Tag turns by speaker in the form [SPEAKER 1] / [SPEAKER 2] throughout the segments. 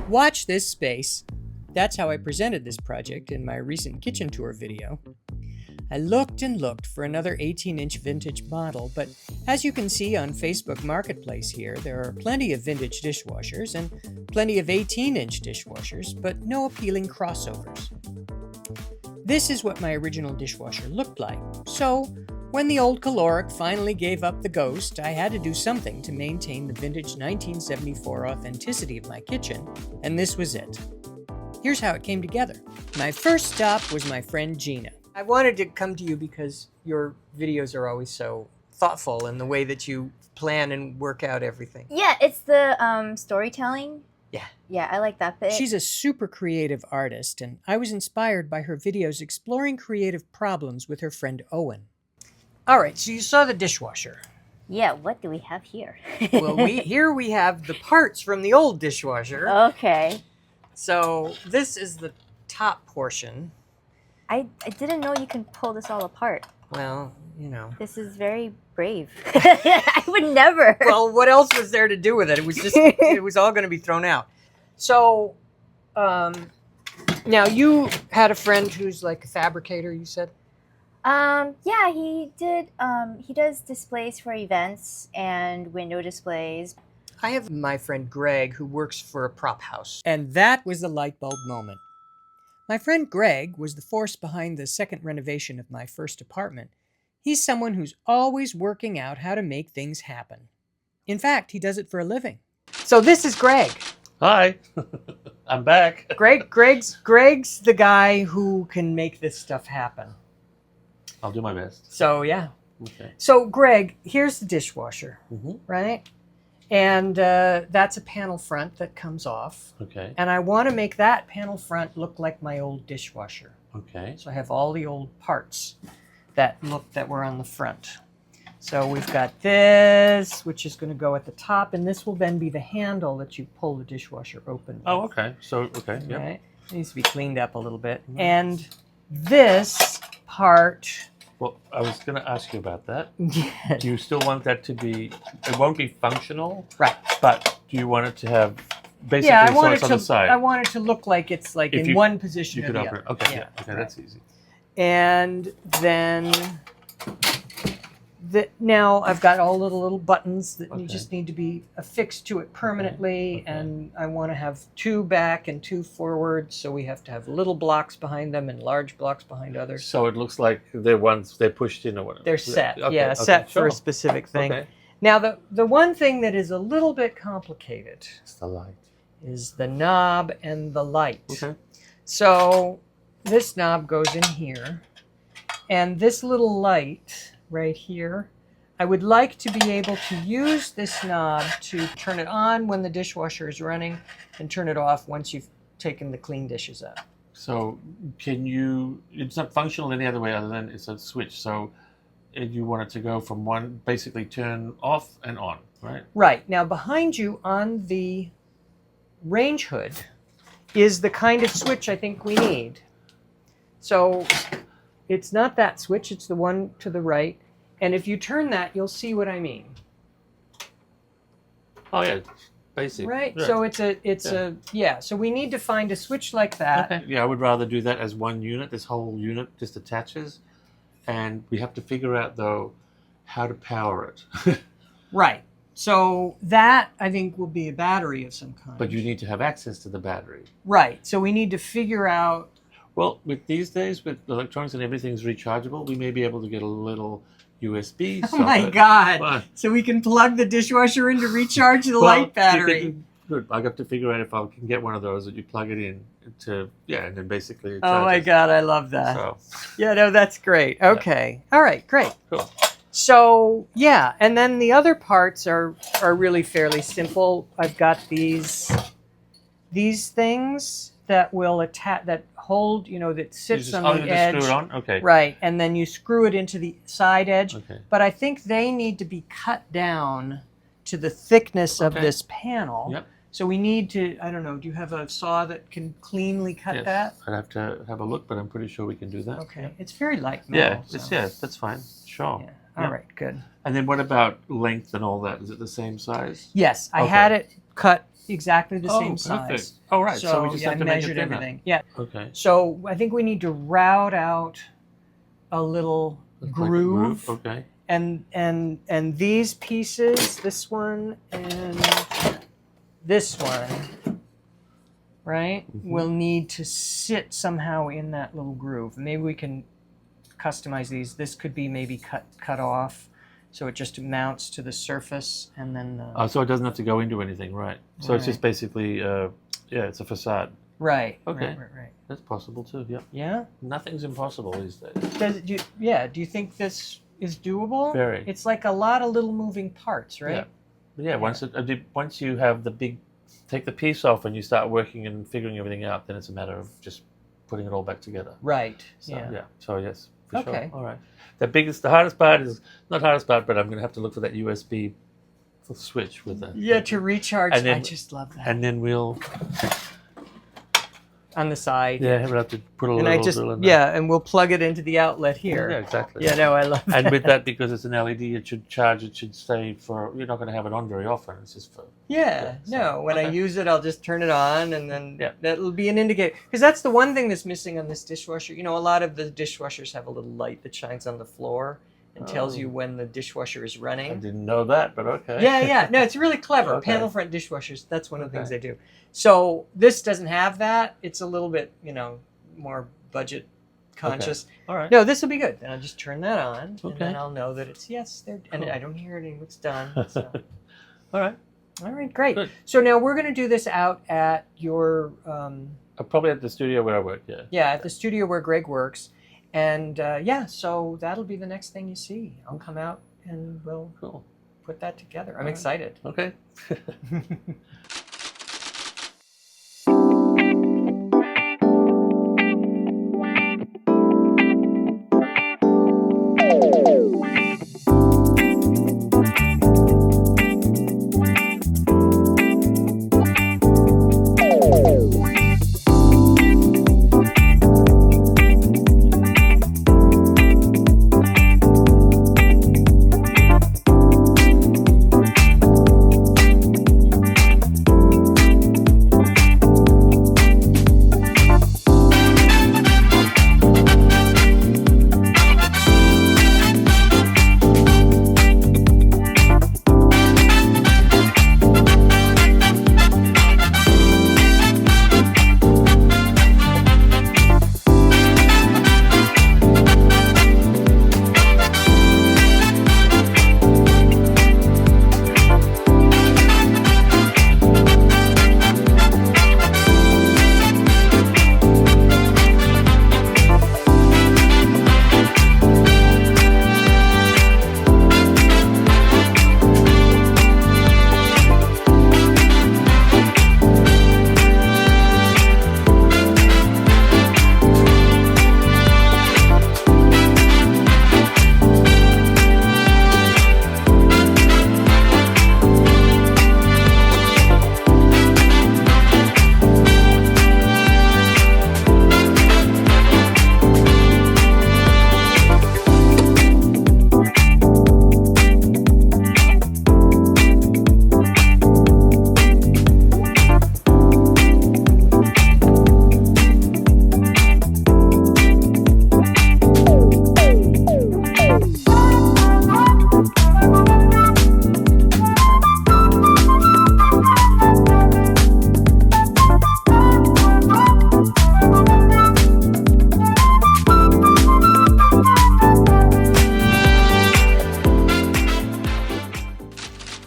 [SPEAKER 1] Watch this space. That's how I presented this project in my recent kitchen tour video. I looked and looked for another 18-inch vintage model, but as you can see on Facebook Marketplace here, there are plenty of vintage dishwashers and plenty of 18-inch dishwashers, but no appealing crossovers. This is what my original dishwasher looked like, so when the old Caloric finally gave up the ghost, I had to do something to maintain the vintage 1974 authenticity of my kitchen, and this was it. Here's how it came together. My first stop was my friend Gina. I wanted to come to you because your videos are always so thoughtful in the way that you plan and work out everything.
[SPEAKER 2] Yeah, it's the storytelling.
[SPEAKER 1] Yeah.
[SPEAKER 2] Yeah, I like that bit.
[SPEAKER 1] She's a super creative artist, and I was inspired by her videos exploring creative problems with her friend Owen. All right, so you saw the dishwasher.
[SPEAKER 2] Yeah, what do we have here?
[SPEAKER 1] Well, here we have the parts from the old dishwasher.
[SPEAKER 2] Okay.
[SPEAKER 1] So this is the top portion.
[SPEAKER 2] I didn't know you can pull this all apart.
[SPEAKER 1] Well, you know.
[SPEAKER 2] This is very brave. I would never.
[SPEAKER 1] Well, what else was there to do with it? It was just, it was all going to be thrown out. So, now you had a friend who's like a fabricator, you said?
[SPEAKER 2] Yeah, he does displays for events and window displays.
[SPEAKER 1] I have my friend Greg who works for a prop house. And that was the light bulb moment. My friend Greg was the force behind the second renovation of my first apartment. He's someone who's always working out how to make things happen. In fact, he does it for a living. So this is Greg.
[SPEAKER 3] Hi, I'm back.
[SPEAKER 1] Greg's the guy who can make this stuff happen.
[SPEAKER 3] I'll do my best.
[SPEAKER 1] So yeah.
[SPEAKER 3] Okay.
[SPEAKER 1] So Greg, here's the dishwasher,
[SPEAKER 3] Mm-hmm.
[SPEAKER 1] right? And that's a panel front that comes off.
[SPEAKER 3] Okay.
[SPEAKER 1] And I want to make that panel front look like my old dishwasher.
[SPEAKER 3] Okay.
[SPEAKER 1] So I have all the old parts that were on the front. So we've got this, which is going to go at the top, and this will then be the handle that you pull the dishwasher open with.
[SPEAKER 3] Oh, okay. So, okay. Yeah.
[SPEAKER 1] Right? It needs to be cleaned up a little bit.
[SPEAKER 3] Mm-hmm.
[SPEAKER 1] And this part...
[SPEAKER 3] Well, I was going to ask you about that.
[SPEAKER 1] Yeah.
[SPEAKER 3] Do you still want that to be? It won't be functional,
[SPEAKER 1] Right.
[SPEAKER 3] but do you want it to have basically
[SPEAKER 1] Yeah,
[SPEAKER 3] so it's on the side?
[SPEAKER 1] I want it to look like it's like
[SPEAKER 3] If
[SPEAKER 1] in one position
[SPEAKER 3] You
[SPEAKER 1] or
[SPEAKER 3] could
[SPEAKER 1] the
[SPEAKER 3] open
[SPEAKER 1] other.
[SPEAKER 3] it. Okay.
[SPEAKER 1] Yeah,
[SPEAKER 3] Yeah. Okay.
[SPEAKER 1] right.
[SPEAKER 3] That's easy.
[SPEAKER 1] And then now I've got all the little buttons that you just need to be affixed to it permanently.
[SPEAKER 3] Okay.
[SPEAKER 1] And I want to have 2 back and 2 forward, so we have to have little blocks behind them and large blocks behind others.
[SPEAKER 3] So it looks like they're pushed in or whatever.
[SPEAKER 1] They're set,
[SPEAKER 3] Okay,
[SPEAKER 1] yeah,
[SPEAKER 3] okay,
[SPEAKER 1] set for
[SPEAKER 3] sure.
[SPEAKER 1] a specific thing.
[SPEAKER 3] Okay.
[SPEAKER 1] Now the one thing that is a little bit complicated
[SPEAKER 3] It's the light.
[SPEAKER 1] is the knob and the light.
[SPEAKER 3] Okay.
[SPEAKER 1] So this knob goes in here, and this little light right here, I would like to be able to use this knob to turn it on when the dishwasher is running and turn it off once you've taken the clean dishes out.
[SPEAKER 3] So it's not functional any other way other than it's a switch. So you want it to go from one, basically turn off and on, right?
[SPEAKER 1] Right. Now behind you on the range hood is the kind of switch I think we need. So it's not that switch, it's the one to the right. And if you turn that, you'll see what I mean.
[SPEAKER 3] Oh yeah, basic.
[SPEAKER 1] Right?
[SPEAKER 3] Yeah.
[SPEAKER 1] So so we need to find a switch like that.
[SPEAKER 3] Okay. Yeah, I would rather do that as one unit. This whole unit just attaches, and we have to figure out though how to power it.
[SPEAKER 1] Right. So that I think will be a battery of some kind.
[SPEAKER 3] But you need to have access to the battery.
[SPEAKER 1] Right. So we need to figure out.
[SPEAKER 3] Well, with these days, with electronics and everything's rechargeable, we may be able to get a little USB.
[SPEAKER 1] Oh my
[SPEAKER 3] socket.
[SPEAKER 1] God!
[SPEAKER 3] Well,
[SPEAKER 1] So we can plug the dishwasher in to recharge the light battery.
[SPEAKER 3] Good. I got to figure out if I can get one of those that you plug it in to, and then basically. It
[SPEAKER 1] Oh my
[SPEAKER 3] charges.
[SPEAKER 1] God! I love that.
[SPEAKER 3] So,
[SPEAKER 1] Yeah. No, that's great. Okay. All right. Great.
[SPEAKER 3] cool.
[SPEAKER 1] So yeah, and then the other parts are really fairly simple. I've got these things that will attach, that hold, that sits on the
[SPEAKER 3] you
[SPEAKER 1] edge.
[SPEAKER 3] just screw it on? Okay.
[SPEAKER 1] Right, and then you screw it into the side edge.
[SPEAKER 3] Okay.
[SPEAKER 1] But I think they need to be cut down to the thickness of
[SPEAKER 3] Okay.
[SPEAKER 1] this panel.
[SPEAKER 3] Yep.
[SPEAKER 1] So we need to, I don't know, do you have a saw that can cleanly cut
[SPEAKER 3] Yes.
[SPEAKER 1] that?
[SPEAKER 3] I'd have to have a look, but I'm pretty sure we can do that.
[SPEAKER 1] Okay, it's very light
[SPEAKER 3] Yeah,
[SPEAKER 1] metal.
[SPEAKER 3] that's fine. Sure.
[SPEAKER 1] Yeah. All right, good.
[SPEAKER 3] And then what about length and all that? Is it the same size?
[SPEAKER 1] Yes, I had it cut exactly the same
[SPEAKER 3] perfect.
[SPEAKER 1] size.
[SPEAKER 3] Oh, right. So we just have to
[SPEAKER 1] I
[SPEAKER 3] make it
[SPEAKER 1] measured
[SPEAKER 3] thinner.
[SPEAKER 1] everything. Yeah.
[SPEAKER 3] Okay.
[SPEAKER 1] So I think we need to route out a little groove.
[SPEAKER 3] Okay.
[SPEAKER 1] And these pieces, this one and this one, right, will need to sit somehow in that little groove. Maybe we can customize these. This could be maybe cut off, so it just mounts to the surface, and then.
[SPEAKER 3] So it doesn't have to go into anything, right? So it's just basically, it's a facade.
[SPEAKER 1] Right.
[SPEAKER 3] Okay.
[SPEAKER 1] Right.
[SPEAKER 3] That's possible too. Yeah.
[SPEAKER 1] Yeah.
[SPEAKER 3] Nothing's impossible these days.
[SPEAKER 1] Do you think this is doable?
[SPEAKER 3] Very.
[SPEAKER 1] It's like a lot of little moving parts, right?
[SPEAKER 3] Yeah. Once you have take the piece off and you start working and figuring everything out, then it's a matter of just putting it all back together.
[SPEAKER 1] Right.
[SPEAKER 3] So, So yes, for
[SPEAKER 1] Okay.
[SPEAKER 3] sure. All right. The hardest part is not hardest part, but I'm going to have to look for that USB switch with the.
[SPEAKER 1] To recharge.
[SPEAKER 3] And then,
[SPEAKER 1] I just love that.
[SPEAKER 3] And then we'll.
[SPEAKER 1] On the side.
[SPEAKER 3] Yeah, we'll have to put a little drill in there.
[SPEAKER 1] Yeah, and we'll plug it into the outlet here.
[SPEAKER 3] Yeah, exactly.
[SPEAKER 1] Yeah, no, I love that.
[SPEAKER 3] And with that, because it's an LED, it should charge. It should stay for. You're not going to have it on very often. It's just for.
[SPEAKER 1] When I use it, I'll just turn it on, and then that'll be an indicator. Because that's the one thing that's missing on this dishwasher. You know, a lot of the dishwashers have a little light that shines on the floor and tells you when the dishwasher is running.
[SPEAKER 3] I didn't know that, but okay.
[SPEAKER 1] Yeah. No, it's really clever.
[SPEAKER 3] Okay.
[SPEAKER 1] Panel front dishwashers, that's one of the things they do. So this doesn't have that. It's a little bit, more budget conscious.
[SPEAKER 3] Okay. All right.
[SPEAKER 1] No, this will be good. Then I'll just turn that on, and
[SPEAKER 3] Okay.
[SPEAKER 1] then I'll know that it's, and I don't hear anything. It's done. So.
[SPEAKER 3] All right.
[SPEAKER 1] All right, great.
[SPEAKER 3] Good.
[SPEAKER 1] So now we're going to do this out at your...
[SPEAKER 3] Probably at the studio where I work, yeah.
[SPEAKER 1] Yeah, at the studio where Greg works. And so that'll be the next thing you see. I'll come out and we'll put that together. I'm excited.
[SPEAKER 3] Okay.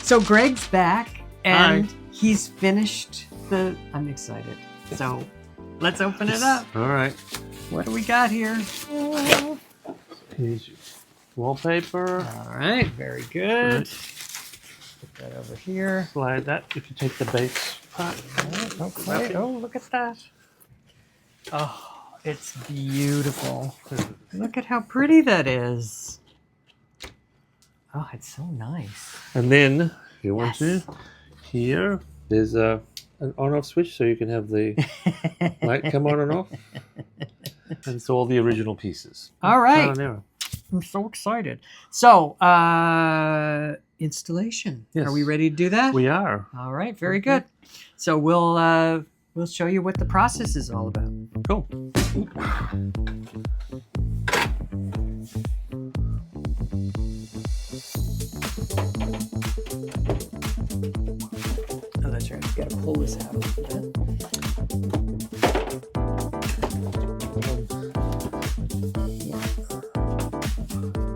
[SPEAKER 1] So Greg's back, and
[SPEAKER 3] Hi.
[SPEAKER 1] he's finished I'm excited. So let's open it up.
[SPEAKER 3] All right.
[SPEAKER 1] What do we got here?
[SPEAKER 3] Here's your wallpaper.
[SPEAKER 1] All right, very good. Put that over here.
[SPEAKER 3] Slide that if you take the base part.
[SPEAKER 1] Okay. Oh, look at that. Oh, it's beautiful. Look at how pretty that is. Oh, it's so nice.
[SPEAKER 3] And then, if you want to, here, there's an on-off switch so you can have the light come on and off. And it's all the original pieces.
[SPEAKER 1] All right.
[SPEAKER 3] Trial and error.
[SPEAKER 1] I'm so excited. So, installation.
[SPEAKER 3] Yes.
[SPEAKER 1] Are we ready to do that?
[SPEAKER 3] We are.
[SPEAKER 1] All right, very good. So we'll show you what the process is all about.
[SPEAKER 3] Cool.
[SPEAKER 1] Oh, that's right. We've got to pull this out a little bit.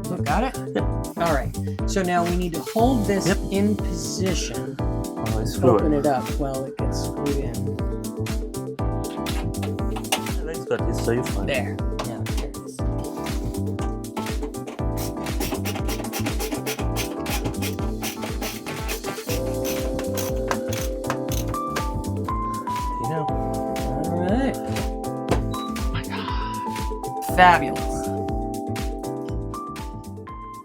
[SPEAKER 1] Look, got it?
[SPEAKER 3] Yep.
[SPEAKER 1] All right. So now we need to hold this in position.
[SPEAKER 3] Oh, screw
[SPEAKER 1] Open
[SPEAKER 3] it.
[SPEAKER 1] it up while it gets screwed in.
[SPEAKER 3] Let's got this, so you're fine.
[SPEAKER 1] There. Now, there it is.
[SPEAKER 3] You know.
[SPEAKER 1] All right. Oh my God. Fabulous.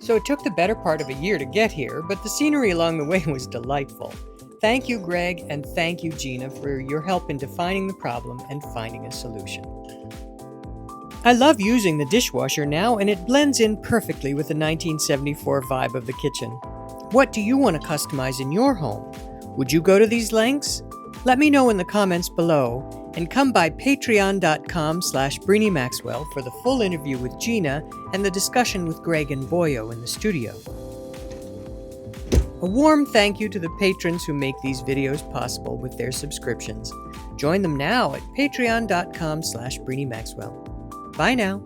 [SPEAKER 1] So it took the better part of a year to get here, but the scenery along the way was delightful. Thank you, Greg, and thank you, Gina, for your help in defining the problem and finding a solution. I love using the dishwasher now, and it blends in perfectly with the 1974 vibe of the kitchen. What do you want to customize in your home? Would you go to these lengths? Let me know in the comments below, and come by patreon.com/Brini Maxwell for the full interview with Gina and the discussion with Greg and Boyo in the studio. A warm thank you to the patrons who make these videos possible with their subscriptions. Join them now at patreon.com/Brini Maxwell. Bye now.